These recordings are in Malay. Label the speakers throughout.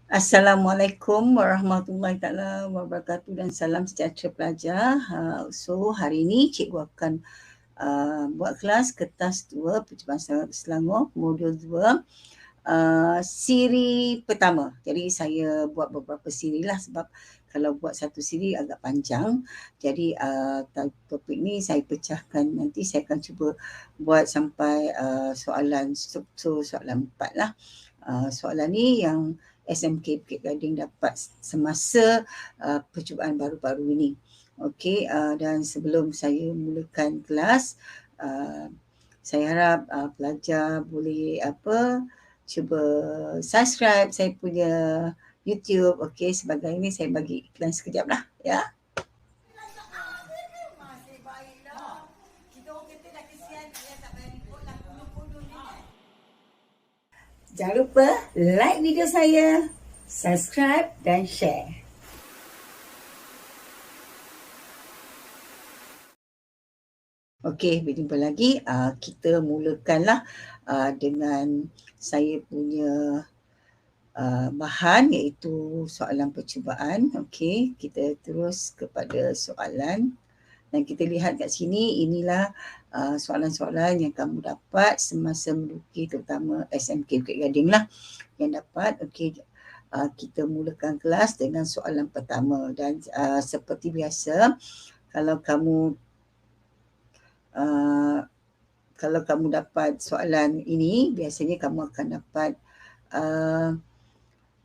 Speaker 1: Assalamualaikum warahmatullahi taala wabarakatuh dan salam sejahtera pelajar. So hari ini cikgu akan buat kelas kertas 2 percubaan Selangor modul 2 siri pertama. Jadi saya buat beberapa siri lah sebab kalau buat satu siri agak panjang. Jadi topik ni saya pecahkan, nanti saya akan cuba buat sampai soalan struktur soalan 4 lah. Soalan ni yang SMK Bukit Gading dapat semasa percubaan baru-baru ini. Okey, dan sebelum saya mulakan kelas, saya harap pelajar boleh cuba subscribe saya punya YouTube. Okey, sebagai ini saya bagi iklan sekejap lah ya. Jangan lupa like video saya, subscribe dan share. Okey, berjumpa lagi. Kita mulakanlah dengan saya punya bahan iaitu soalan percubaan. Okey, kita terus kepada soalan. Dan kita lihat kat sini, inilah soalan-soalan yang kamu dapat semasa menduduki terutama SMK Bukit Gading lah yang dapat. Okey, kita mulakan kelas dengan soalan pertama dan seperti biasa kalau kamu dapat soalan ini, biasanya kamu akan dapat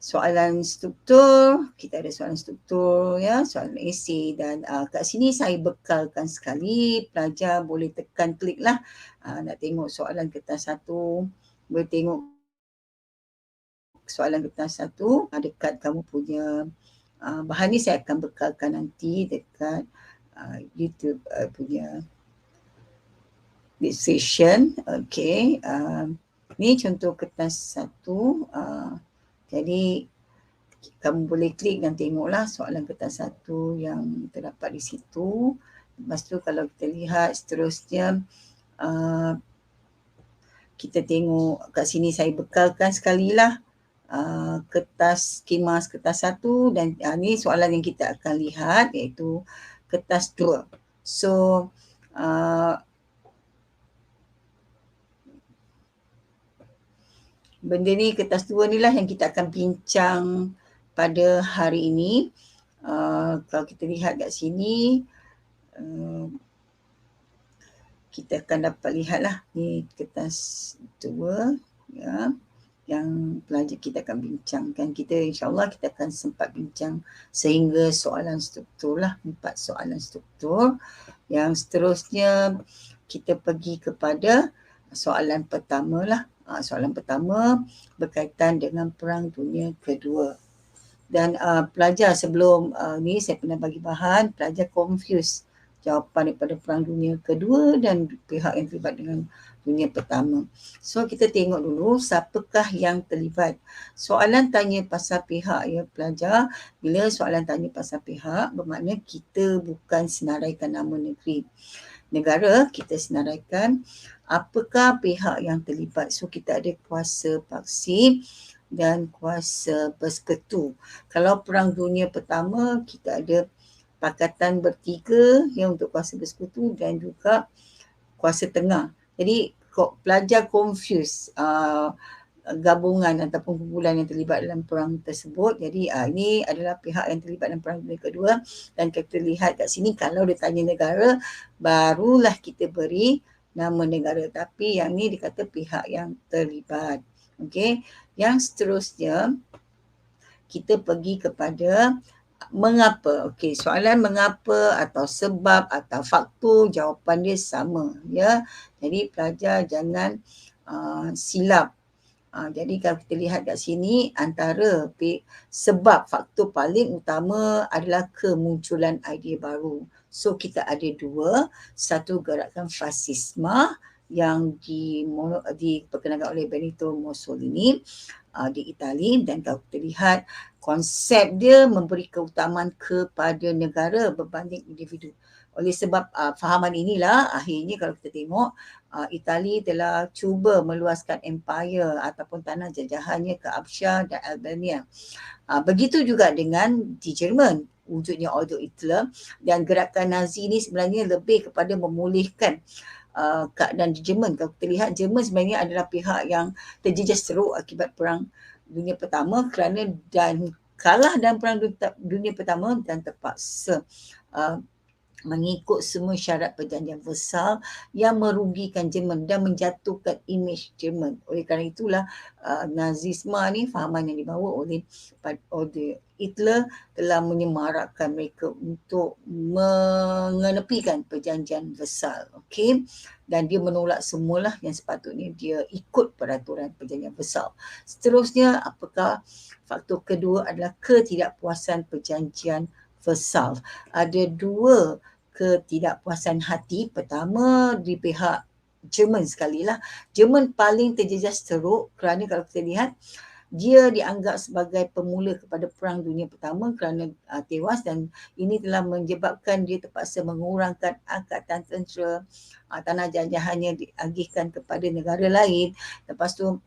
Speaker 1: soalan struktur. Kita ada soalan struktur ya, soalan esei dan kat sini saya bekalkan sekali. Pelajar boleh tekan klik lah nak tengok soalan kertas 1. Boleh tengok soalan kertas 1 dekat kamu punya bahan ni saya akan bekalkan nanti dekat YouTube punya description. Okey, ni contoh kertas 1. Jadi kamu boleh klik dan tengoklah soalan kertas 1 yang terdapat di situ. Lepas tu kalau kita lihat seterusnya, kita tengok kat sini saya bekalkan sekali lah kertas kimas kertas 1 dan ni soalan yang kita akan lihat iaitu kertas 2. So benda ni kertas 2 ni lah yang kita akan bincang pada hari ini. Kalau kita lihat kat sini, kita akan dapat lihatlah ni kertas 2 ya, yang pelajar kita akan bincangkan. Kita insyaAllah kita akan sempat bincang sehingga soalan struktur lah, 4 soalan struktur. Yang seterusnya kita pergi kepada soalan pertama lah. Soalan pertama berkaitan dengan Perang Dunia Kedua. Dan pelajar sebelum ni saya pernah bagi bahan, pelajar confuse jawapan daripada Perang Dunia Kedua dan pihak yang terlibat dengan Dunia Pertama. So kita tengok dulu siapakah yang terlibat. Soalan tanya pasal pihak ya pelajar. Bila soalan tanya pasal pihak bermakna kita bukan senaraikan nama negeri. Negara kita senaraikan apakah pihak yang terlibat. So kita ada kuasa paksi dan kuasa bersekutu. Kalau Perang Dunia Pertama kita ada Pakatan Bertiga yang untuk kuasa bersekutu dan juga kuasa tengah. Jadi pelajar confuse gabungan ataupun kumpulan yang terlibat dalam perang tersebut. Jadi ini adalah pihak yang terlibat dalam Perang Dunia Kedua dan kita lihat kat sini kalau dia tanya negara barulah kita beri nama negara, tapi yang ni dikata pihak yang terlibat. Okey, yang seterusnya kita pergi kepada mengapa. Okey, soalan mengapa atau sebab atau faktor jawapan dia sama ya. Jadi pelajar jangan silap. Jadi kalau kita lihat kat sini antara sebab faktor paling utama adalah kemunculan idea baru. So kita ada 2, satu gerakan fasisma yang diperkenalkan oleh Benito Mussolini di Itali, dan kalau kita lihat konsep dia memberi keutamaan kepada negara berbanding individu. Oleh sebab fahaman inilah akhirnya kalau kita tengok Itali telah cuba meluaskan empire ataupun tanah jajahannya ke Absya dan Albania. Begitu juga dengan di Jerman, wujudnya Ordo Hitler, dan gerakan Nazi ini sebenarnya lebih kepada memulihkan keadaan di Jerman. Kalau kita lihat Jerman sebenarnya adalah pihak yang terjejas teruk akibat Perang Dunia Pertama kerana dan kalah dalam Perang Dunia Pertama dan terpaksa mengikut semua syarat perjanjian Versailles yang merugikan Jerman dan menjatuhkan imej Jerman. Oleh kerana itulah Nazisme ni, fahaman yang dibawa oleh Hitler telah menyemarakkan mereka untuk mengenepikan perjanjian Versailles. Okay? Dan dia menolak semualah yang sepatutnya dia ikut peraturan perjanjian Versailles. Seterusnya, apakah faktor kedua adalah ketidakpuasan perjanjian Versailles. Ada dua ketidakpuasan hati. Pertama di pihak Jerman sekali lah. Jerman paling terjejas teruk kerana kalau kita lihat dia dianggap sebagai pemula kepada Perang Dunia Pertama kerana tewas, dan ini telah menyebabkan dia terpaksa mengurangkan angkatan tentera, tanah jajahannya diagihkan kepada negara lain. Lepas tu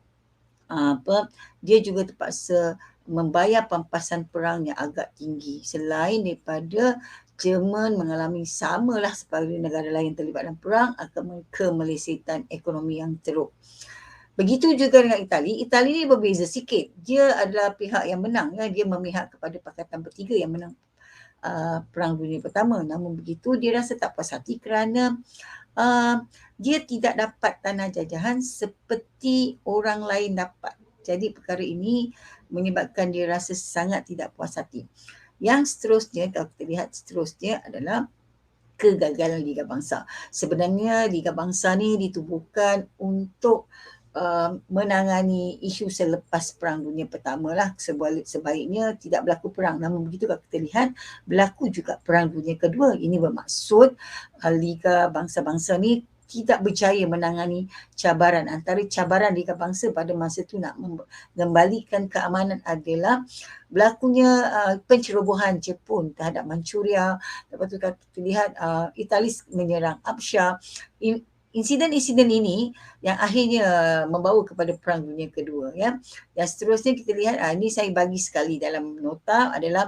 Speaker 1: dia juga terpaksa membayar pampasan perang yang agak tinggi. Selain daripada Jerman mengalami samalah seperti negara lain terlibat dalam perang akan kemelisitan ekonomi yang teruk. Begitu juga dengan Itali. Itali ni berbeza sikit. Dia adalah pihak yang menang. Ya. Dia memihak kepada Pakatan Bertiga yang menang Perang Dunia Pertama. Namun begitu dia rasa tak puas hati kerana dia tidak dapat tanah jajahan seperti orang lain dapat. Jadi perkara ini menyebabkan dia rasa sangat tidak puas hati. Yang seterusnya, kalau kita lihat seterusnya adalah kegagalan Liga Bangsa. Sebenarnya Liga Bangsa ni ditubuhkan untuk menangani isu selepas Perang Dunia Pertama lah. Sebaiknya tidak berlaku perang. Namun begitu kalau kita lihat berlaku juga Perang Dunia Kedua. Ini bermaksud Liga Bangsa-Bangsa ni tidak berjaya menangani cabaran. Antara cabaran Liga Bangsa pada masa itu nak mengembalikan keamanan adalah berlakunya pencerobohan Jepun terhadap Manchuria. Lepas tu kita lihat Itali menyerang Absya. Insiden-insiden ini yang akhirnya membawa kepada Perang Dunia Kedua. Ya. Dan seterusnya kita lihat, ini saya bagi sekali dalam nota adalah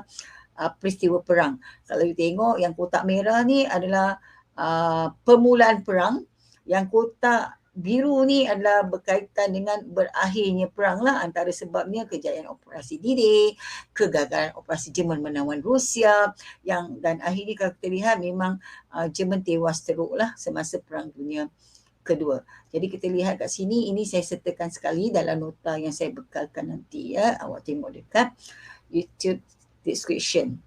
Speaker 1: peristiwa perang. Kalau kita tengok yang kotak merah ni adalah permulaan perang, yang kotak biru ni adalah berkaitan dengan berakhirnya perang lah, antara sebabnya kejayaan Operasi D-Day, kegagalan Operasi Jerman menawan Rusia, dan akhirnya kalau kita lihat memang Jerman tewas teruk lah semasa Perang Dunia Kedua. Jadi kita lihat kat sini, ini saya sertakan sekali dalam nota yang saya bekalkan nanti ya, awak tengok dekat YouTube description.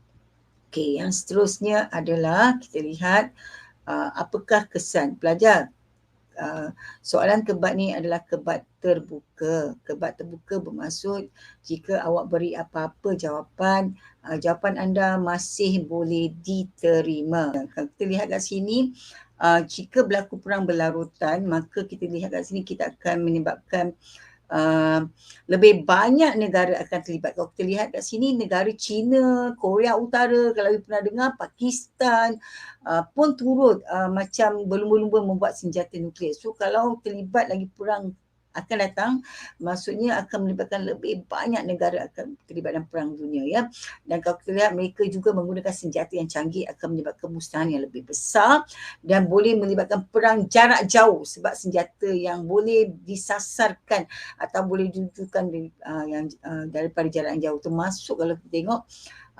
Speaker 1: Okey, yang seterusnya adalah kita lihat apakah kesan pelajar. Soalan kebat ni adalah kebat terbuka. Kebat terbuka bermaksud jika awak beri apa-apa jawapan, jawapan anda masih boleh diterima. Kalau kita lihat kat sini, jika berlaku perang berlarutan, maka kita lihat kat sini kita akan menyebabkan lebih banyak negara akan terlibat. Kalau kita lihat kat sini, negara China, Korea Utara, kalau you pernah dengar, Pakistan pun turut macam berlumba-lumba membuat senjata nuklear. So kalau terlibat lagi perang akan datang, maksudnya akan melibatkan lebih banyak negara akan terlibat dalam perang dunia ya. Dan kalau kita lihat, mereka juga menggunakan senjata yang canggih akan menyebabkan kemusnahan yang lebih besar dan boleh melibatkan perang jarak jauh sebab senjata yang boleh disasarkan atau boleh ditujukan daripada jarak yang jauh, termasuk kalau kita tengok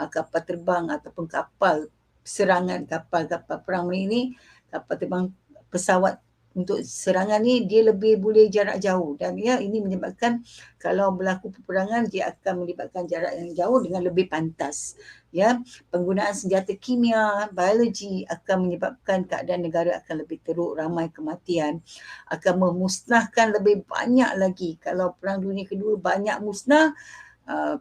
Speaker 1: kapal terbang ataupun kapal serangan, kapal perang ini, kapal terbang pesawat untuk serangan ni dia lebih boleh jarak jauh, dan ya ini menyebabkan kalau berlaku peperangan dia akan melibatkan jarak yang jauh dengan lebih pantas. Ya, penggunaan senjata kimia, biologi akan menyebabkan keadaan negara akan lebih teruk, ramai kematian, akan memusnahkan lebih banyak lagi. Kalau Perang Dunia Kedua banyak musnah,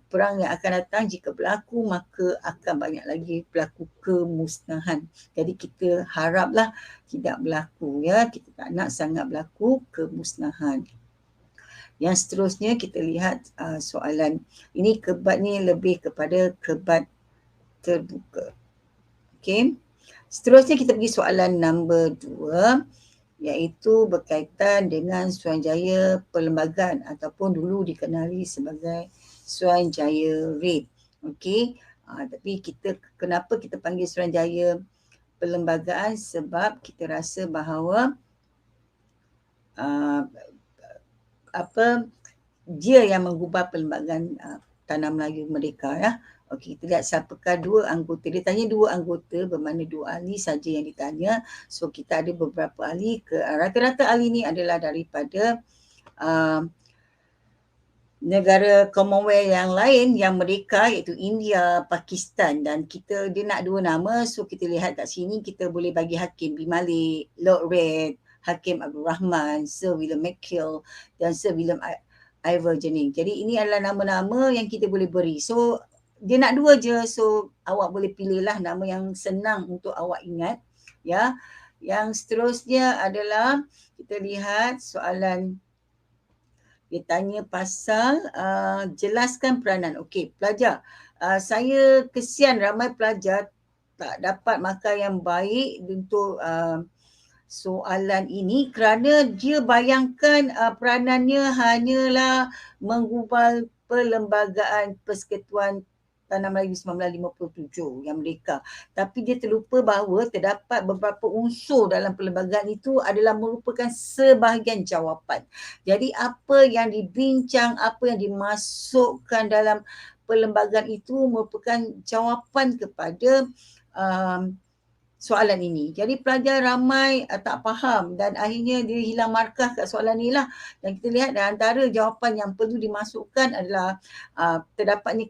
Speaker 1: perang yang akan datang jika berlaku maka akan banyak lagi berlaku kemusnahan. Jadi kita haraplah tidak berlaku ya, kita tak nak sangat berlaku kemusnahan. Yang seterusnya kita lihat soalan. Ini kebat ni lebih kepada kebat terbuka. Okey. Seterusnya kita pergi soalan nombor 2, iaitu berkaitan dengan Suruhanjaya Perlembagaan ataupun dulu dikenali sebagai Suruhanjaya RAID. Okey, tapi kenapa kita panggil Suruhanjaya Perlembagaan? Sebab kita rasa bahawa dia yang mengubah Perlembagaan Tanah Melayu Merdeka, ya. Okey, kita lihat siapakah dua anggota. Dia tanya dua anggota, bermakna dua ahli saja yang ditanya. So kita ada beberapa ahli, rata-rata ahli ni adalah daripada negara Commonwealth yang lain yang merdeka, iaitu India, Pakistan, dan dia nak dua nama. So kita lihat kat sini, kita boleh bagi Hakim bin Malik, Lord Reid, Hakim Abdul Rahman, Sir William McKeel dan Sir William Ivor Jennings. Jadi ini adalah nama-nama yang kita boleh beri. So dia nak dua je, so awak boleh pilihlah nama yang senang untuk awak ingat, ya. Yang seterusnya adalah kita lihat soalan dia tanya pasal jelaskan peranan. Okey, pelajar. Saya kesian ramai pelajar tak dapat markah yang baik untuk soalan ini kerana dia bayangkan peranannya hanyalah mengubah Perlembagaan Persekutuan Tanah Melayu 1957 yang merdeka. Tapi dia terlupa bahawa terdapat beberapa unsur dalam perlembagaan itu adalah merupakan sebahagian jawapan. Jadi apa yang dibincang, apa yang dimasukkan dalam perlembagaan itu merupakan jawapan kepada soalan ini. Jadi pelajar ramai tak faham dan akhirnya dia hilang markah kat soalan ni lah. Dan kita lihat antara jawapan yang perlu dimasukkan adalah terdapatnya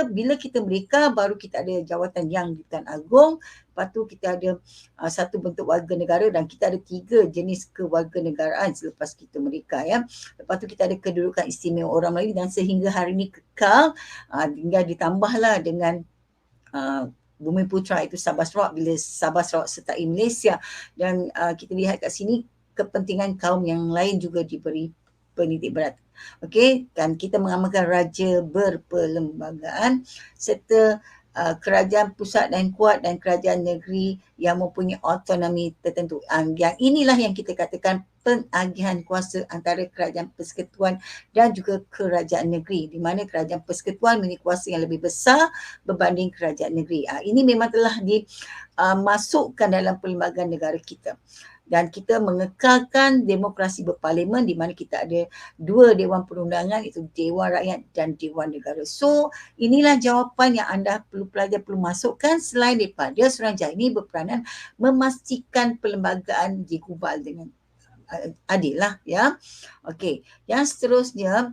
Speaker 1: bila kita merdeka baru kita ada jawatan yang di-Tuan Agong. Lepas tu kita ada satu bentuk warga negara dan kita ada 3 jenis kewarganegaraan selepas kita merdeka, ya. Lepas tu kita ada kedudukan istimewa orang Melayu dan sehingga hari ini kekal, tinggal ditambahlah dengan Bumi Putra itu Sabah Sarawak bila Sabah Sarawak sertai Malaysia. Dan kita lihat kat sini kepentingan kaum yang lain juga diberi penitik berat. Okey, dan kita mengamalkan raja berperlembagaan serta kerajaan pusat dan kuat dan kerajaan negeri yang mempunyai autonomi tertentu. Yang inilah yang kita katakan penagihan kuasa antara kerajaan persekutuan dan juga kerajaan negeri, di mana kerajaan persekutuan memiliki kuasa yang lebih besar berbanding kerajaan negeri. Ini memang telah dimasukkan dalam perlembagaan negara kita. Dan kita mengekalkan demokrasi berparlimen di mana kita ada 2 Dewan Perundangan, iaitu Dewan Rakyat dan Dewan Negara. So inilah jawapan yang anda pelajar perlu masukkan selain daripada Suruhanjaya ini berperanan memastikan perlembagaan digubal dengan adil lah, ya. Okey, yang seterusnya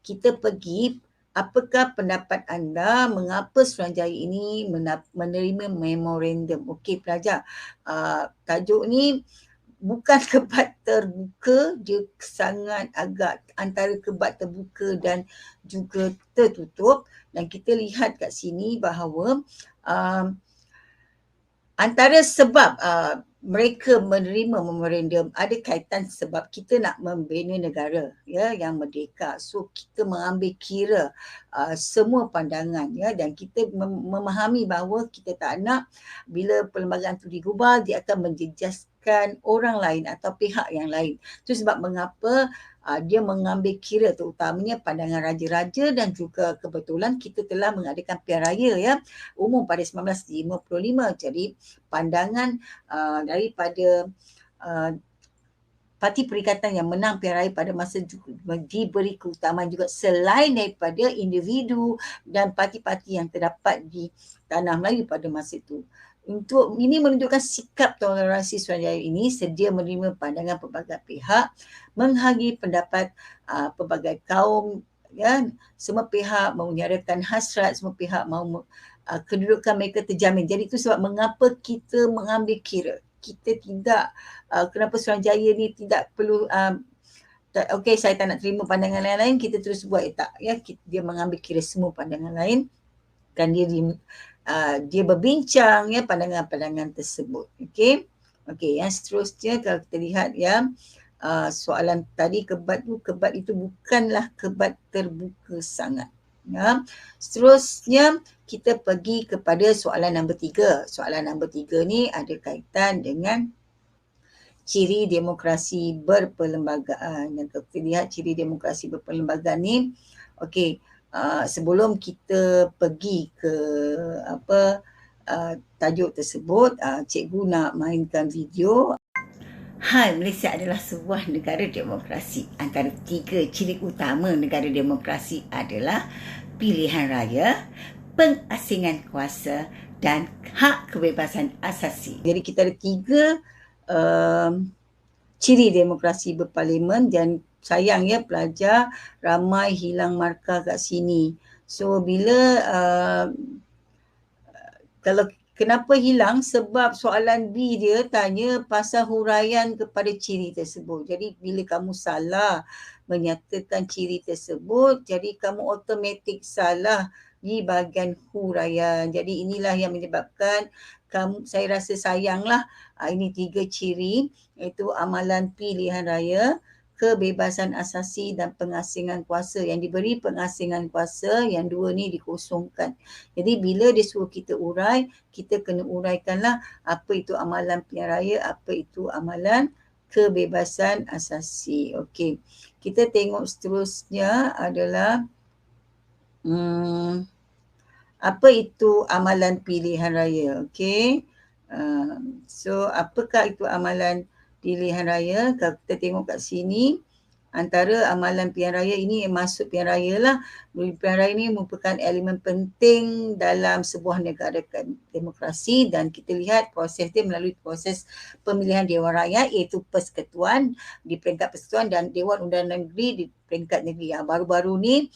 Speaker 1: kita pergi apakah pendapat anda mengapa Suruhanjaya ini menerima memorandum. Okey pelajar, tajuk ni bukan kebat terbuka, dia sangat agak antara kebat terbuka dan juga tertutup. Dan kita lihat kat sini bahawa antara sebab mereka menerima memorandum ada kaitan sebab kita nak membina negara, ya, yang merdeka. So kita mengambil kira semua pandangan, ya, dan kita memahami bahawa kita tak nak bila perlembagaan itu digubal dia akan menjejaskan orang lain atau pihak yang lain. Itu sebab mengapa dia mengambil kira terutamanya pandangan raja-raja dan juga kebetulan kita telah mengadakan pilihan raya, ya, umum pada 1955. Jadi pandangan daripada parti perikatan yang menang pilihan raya pada masa diberi keutamaan juga selain daripada individu dan parti-parti yang terdapat di Tanah Melayu pada masa itu. Untuk ini menunjukkan sikap toleransi Suruhanjaya ini sedia menerima pandangan pelbagai pihak, menghargai pendapat pelbagai kaum, ya. Semua pihak menyuarakan hasrat, semua pihak mahu kedudukan mereka terjamin. Jadi itu sebab mengapa kita mengambil kira. Kita tidak, kenapa Suruhanjaya ni tidak perlu okey saya tak nak terima pandangan lain-lain, kita terus buat, tak, ya. Dia mengambil kira semua pandangan lain dan dia berbincang, ya, pandangan-pandangan tersebut. Okey. Okey, yang seterusnya kalau kita lihat, ya, soalan tadi kebat itu bukanlah kebat terbuka sangat. Ya. Seterusnya kita pergi kepada soalan nombor 3. Soalan nombor 3 ni ada kaitan dengan ciri demokrasi berperlembagaan. Dan kalau kita lihat ciri demokrasi berperlembagaan ni, okey, sebelum kita pergi ke tajuk tersebut, cikgu nak mainkan video. Hai, Malaysia adalah sebuah negara demokrasi. Antara 3 ciri utama negara demokrasi adalah pilihan raya, pengasingan kuasa dan hak kebebasan asasi. Jadi kita ada 3 ciri demokrasi berparlimen dan sayang ya pelajar ramai hilang markah kat sini. So bila kalau kenapa hilang? Sebab soalan B dia tanya pasal huraian kepada ciri tersebut. Jadi bila kamu salah menyatakan ciri tersebut, jadi kamu automatik salah di bahagian huraian. Jadi inilah yang menyebabkan saya rasa sayanglah ini 3 ciri, iaitu amalan pilihan raya, kebebasan asasi dan pengasingan kuasa. Yang diberi pengasingan kuasa, yang 2 ni dikosongkan. Jadi bila dia suruh kita urai, kita kena uraikanlah apa itu amalan pilihan raya, apa itu amalan kebebasan asasi. Okey. Kita tengok seterusnya adalah apa itu amalan pilihan raya. Okey. So apakah itu amalan pilihan raya? Kalau kita tengok kat sini, antara amalan pilihan raya ini masuk pilihan raya lah. Pilihan raya ini merupakan elemen penting dalam sebuah negara demokrasi dan kita lihat proses dia melalui proses pemilihan Dewan Rakyat iaitu Persekutuan di peringkat Persekutuan dan Dewan Undangan Negeri di peringkat negeri. Baru-baru ni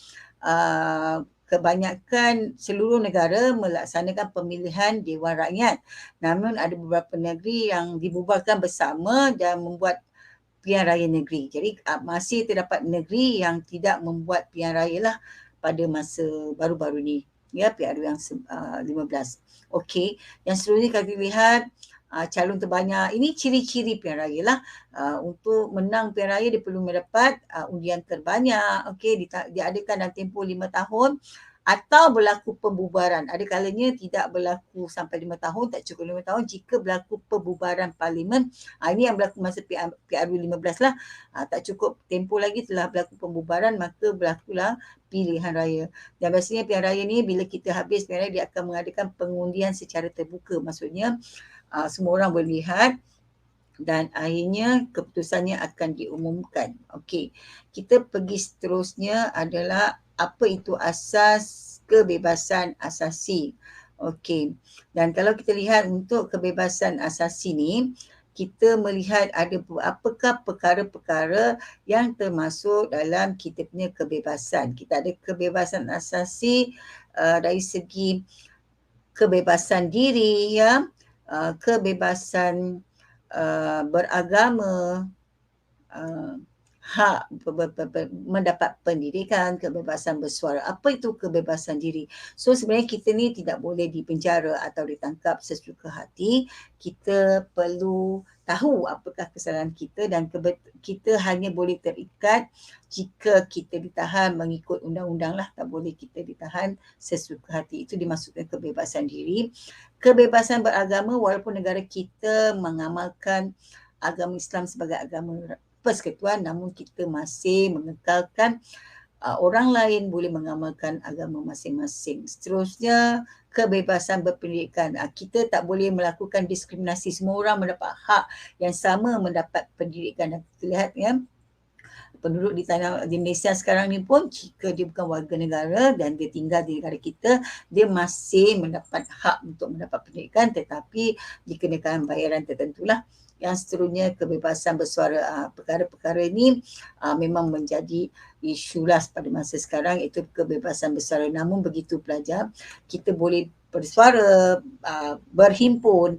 Speaker 1: kebanyakan seluruh negara melaksanakan pemilihan Dewan Rakyat. Namun ada beberapa negeri yang dibubarkan bersama dan membuat pilihan raya negeri. Jadi masih terdapat negeri yang tidak membuat pilihan raya lah pada masa baru-baru ni. Ya, PRU yang 15. Okey, yang seterusnya kalau kita lihat calon terbanyak, ini ciri-ciri pilihan raya lah. Untuk menang pilihan raya dia perlu mendapat undian terbanyak. Okey, diadakan dalam tempoh 5 tahun atau berlaku pembubaran. Ada kalanya tidak berlaku sampai 5 tahun, tak cukup 5 tahun jika berlaku pembubaran parlimen. Ini yang berlaku masa PRU 15 lah. Tak cukup tempoh lagi telah berlaku pembubaran, maka berlakulah pilihan raya. Dan biasanya pilihan raya ni bila kita habis pilihan raya, dia akan mengadakan pengundian secara terbuka. Maksudnya semua orang boleh lihat dan akhirnya keputusannya akan diumumkan. Okey, kita pergi seterusnya adalah apa itu asas kebebasan asasi. Okey, dan kalau kita lihat untuk kebebasan asasi ni, kita melihat ada apakah perkara-perkara yang termasuk dalam kita punya kebebasan. Kita ada kebebasan asasi dari segi kebebasan diri, ya, kebebasan beragama, hak mendapat pendidikan, kebebasan bersuara. Apa itu kebebasan diri? So sebenarnya kita ni tidak boleh dipenjara atau ditangkap sesuka hati. Kita perlu tahu apakah kesalahan kita dan kita hanya boleh terikat jika kita ditahan mengikut undang-undang lah. Tak boleh kita ditahan sesuka hati. Itu dimaksudkan kebebasan diri. Kebebasan beragama, walaupun negara kita mengamalkan agama Islam sebagai agama persekutuan, namun kita masih mengekalkan orang lain boleh mengamalkan agama masing-masing. Seterusnya, kebebasan berpendidikan. Kita tak boleh melakukan diskriminasi. Semua orang mendapat hak yang sama mendapat pendidikan. Dan kita lihat ya, penduduk di Malaysia sekarang ni pun jika dia bukan warga negara dan dia tinggal di negara kita, dia masih mendapat hak untuk mendapat pendidikan tetapi dikenakan bayaran tertentulah. Yang seterusnya kebebasan bersuara. Perkara-perkara ini memang menjadi isu lah pada masa sekarang, itu kebebasan bersuara. Namun begitu pelajar, kita boleh bersuara, berhimpun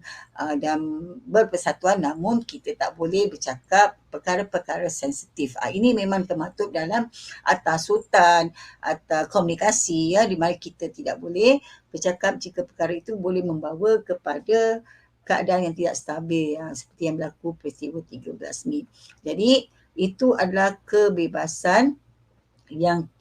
Speaker 1: dan berpersatuan, namun kita tak boleh bercakap perkara-perkara sensitif. Ini memang termaktub dalam Akta Sultan, Akta Komunikasi, ya, di mana kita tidak boleh bercakap jika perkara itu boleh membawa kepada keadaan yang tidak stabil, seperti yang berlaku peristiwa 13 Mei. Jadi itu adalah kebebasan yang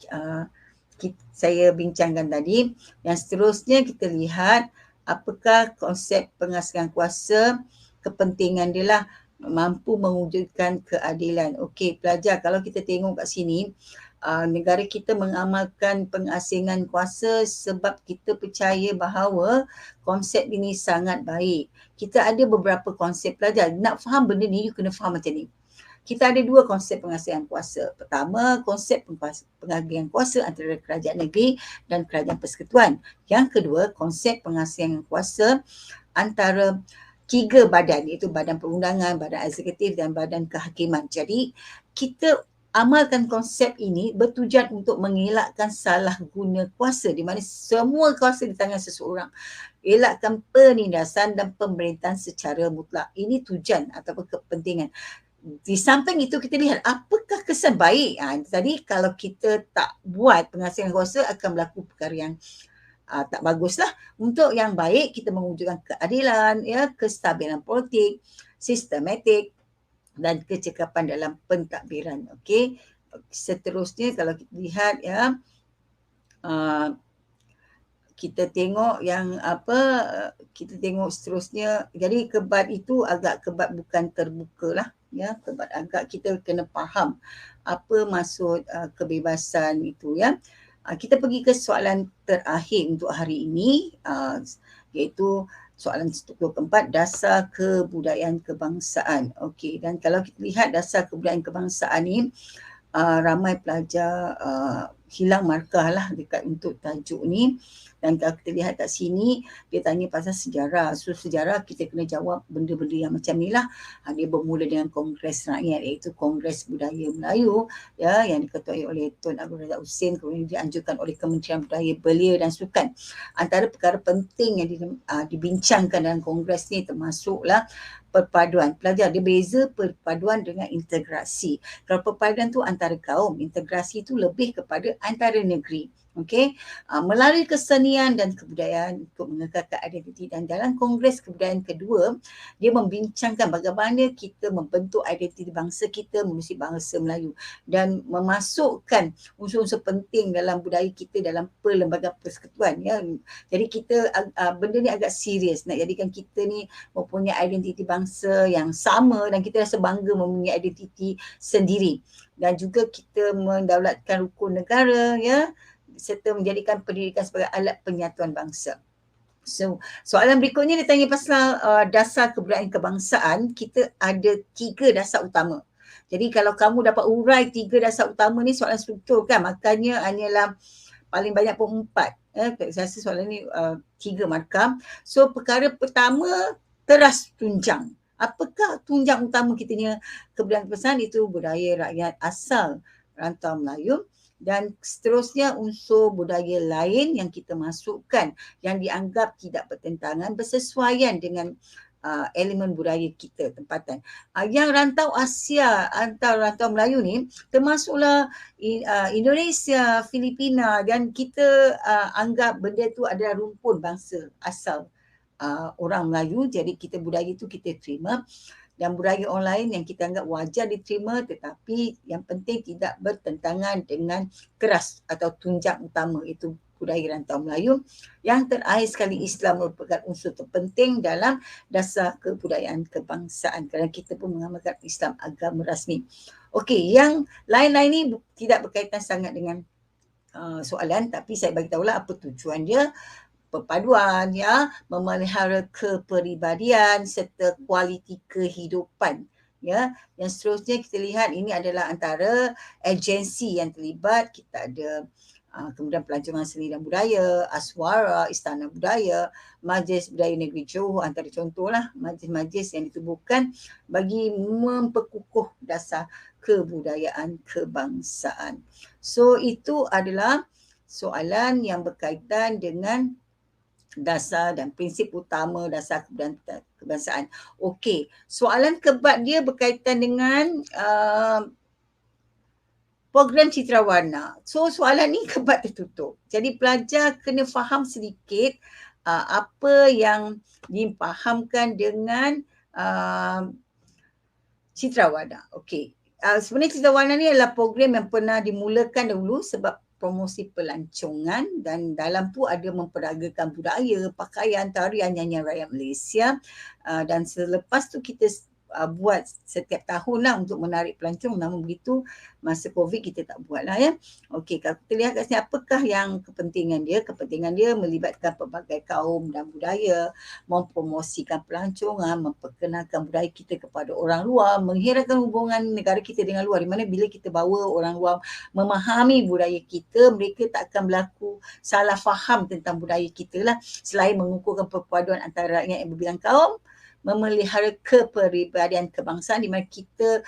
Speaker 1: saya bincangkan tadi. Yang seterusnya kita lihat apakah konsep pengasihan kuasa, kepentingan dia lah mampu mewujudkan keadilan. Okey pelajar, kalau kita tengok kat sini, negara kita mengamalkan pengasingan kuasa sebab kita percaya bahawa konsep ini sangat baik. Kita ada beberapa konsep pelajar. Nak faham benda ni, you kena faham macam ni. Kita ada dua konsep pengasihan kuasa. Pertama, konsep pengasihan kuasa antara kerajaan negeri dan kerajaan persekutuan. Yang kedua, konsep pengasihan kuasa antara tiga badan, iaitu badan perundangan, badan eksekutif dan badan kehakiman. Jadi kita amalkan konsep ini bertujuan untuk mengelakkan salah guna kuasa, di mana semua kuasa di tangan seseorang. Elakkan penindasan dan pemerintahan secara mutlak. Ini tujuan ataupun kepentingan. Di samping itu kita lihat apakah kesan baik. Tadi kalau kita tak buat pengasihan kuasa akan berlaku perkara yang tak baguslah. Untuk yang baik kita mewujudkan keadilan, ya, kestabilan politik, sistematik dan kecekapan dalam pentadbiran. Okey. Seterusnya kalau kita lihat, ya, kita tengok yang kita tengok seterusnya. Jadi kebat itu agak kebat bukan terbuka lah, ya. Kebat agak kita kena faham apa maksud kebebasan itu, ya. Kita pergi ke soalan terakhir untuk hari ini, iaitu soalan keempat, dasar kebudayaan kebangsaan. Okey, dan kalau kita lihat dasar kebudayaan kebangsaan ni, ramai pelajar hilang markah lah dekat untuk tajuk ni. Dan kalau kita lihat kat sini, dia tanya pasal sejarah. So sejarah kita kena jawab benda-benda yang macam ni lah. Dia bermula dengan Kongres Rakyat, iaitu Kongres Budaya Melayu, ya, yang diketuai oleh Tun Abdul Razak Husin, kemudian dianjurkan oleh Kementerian Budaya, Belia dan Sukan. Antara perkara penting yang dibincangkan dalam kongres ni termasuklah perpaduan. Pelajar, dia beza perpaduan dengan integrasi. Kalau perpaduan tu antara kaum, integrasi tu lebih kepada antara negeri. Okey, melalui kesenian dan kebudayaan untuk mengekalkan identiti. Dan dalam Kongres Kebudayaan kedua, dia membincangkan bagaimana kita membentuk identiti bangsa kita, menulis bangsa Melayu, dan memasukkan unsur-unsur penting dalam budaya kita dalam perlembagaan persekutuan, ya. Jadi kita benda ni agak serius, nak jadikan kita ni mempunyai identiti bangsa yang sama dan kita rasa bangga mempunyai identiti sendiri. Dan juga kita mendaulatkan rukun negara, ya, serta menjadikan pendidikan sebagai alat penyatuan bangsa. So, soalan berikutnya dia tanya pasal dasar kebudayaan kebangsaan. Kita ada 3 dasar utama. Jadi kalau kamu dapat urai 3 dasar utama ni, soalan struktur kan, makanya hanyalah paling banyak pun 4. Saya rasa soalan ni 3 markah. So perkara pertama, teras tunjang. Apakah tunjang utama kita ni kebudayaan kebangsaan? Itu budaya rakyat asal rantau Melayu. Dan seterusnya unsur budaya lain yang kita masukkan yang dianggap tidak bertentangan, bersesuaian dengan elemen budaya kita tempatan. Yang rantau Asia, rantau Melayu ni termasuklah Indonesia, Filipina, dan kita anggap benda tu adalah rumpun bangsa asal orang Melayu. Jadi kita budaya itu kita terima. Dan budaya orang lain yang kita anggap wajar diterima, tetapi yang penting tidak bertentangan dengan keras atau tunjang utama, itu budaya rantau Melayu. Yang terakhir sekali, Islam merupakan unsur terpenting dalam dasar kebudayaan kebangsaan kerana kita pun mengamalkan Islam agama rasmi. Okey, yang lain-lain ni tidak berkaitan sangat dengan soalan, tapi saya bagi tahulah apa tujuan dia. Perpaduan, ya, memelihara kepribadian serta kualiti kehidupan, ya. Yang seterusnya kita lihat ini adalah antara agensi yang terlibat. Kita ada kemudian Pelancongan Seni dan Budaya, Aswara, Istana Budaya, Majlis Budaya Negeri Johor, antara contohlah majlis-majlis yang ditubuhkan bagi memperkukuh dasar kebudayaan kebangsaan. So itu adalah soalan yang berkaitan dengan dasar dan prinsip utama dasar kebudayaan kebangsaan. Okey, soalan keempat dia berkaitan dengan program citarawarna. So soalan ni keempat tertutup. Jadi pelajar kena faham sedikit apa yang difahamkan dengan citarawarna. Okey. Sebenarnya citarawarna ni adalah program yang pernah dimulakan dahulu sebab promosi pelancongan dan dalam tu ada memperagakan budaya, pakaian, tarian, nyanyian rakyat Malaysia. Dan selepas tu kita buat setiap tahun lah untuk menarik pelancong, namun begitu masa COVID kita tak buat lah ya. Okey, kalau kita lihat kat sini apakah yang kepentingan dia? Kepentingan dia melibatkan pelbagai kaum dan budaya, mempromosikan pelancongan, memperkenalkan budaya kita kepada orang luar, menghirakan hubungan negara kita dengan luar, di mana bila kita bawa orang luar memahami budaya kita, mereka tak akan berlaku salah faham tentang budaya kita lah, selain mengukuhkan perpaduan antara rakyat yang berbilang kaum, memelihara kepribadian kebangsaan di mana kita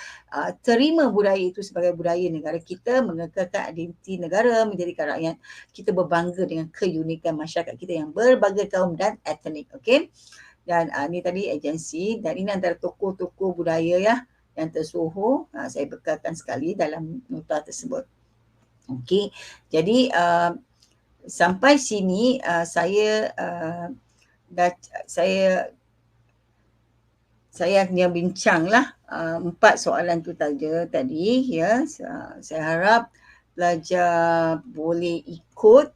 Speaker 1: terima budaya itu sebagai budaya negara kita, mengekalkan identiti negara, menjadikan rakyat kita berbangga dengan keunikan masyarakat kita yang berbagai kaum dan etnik. Okey. Dan ni tadi agensi, dan ini antara tokoh-tokoh budaya ya yang tersohor. Saya bekalkan sekali dalam nota tersebut. Okey. Jadi sampai sini saya hanya bincanglah 4 soalan tu saja tadi ya. Saya harap pelajar boleh ikut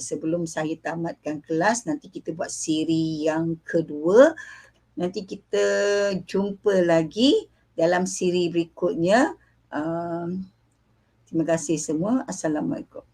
Speaker 1: sebelum saya tamatkan kelas. Nanti kita buat siri yang kedua. Nanti kita jumpa lagi dalam siri berikutnya. Terima kasih semua. Assalamualaikum.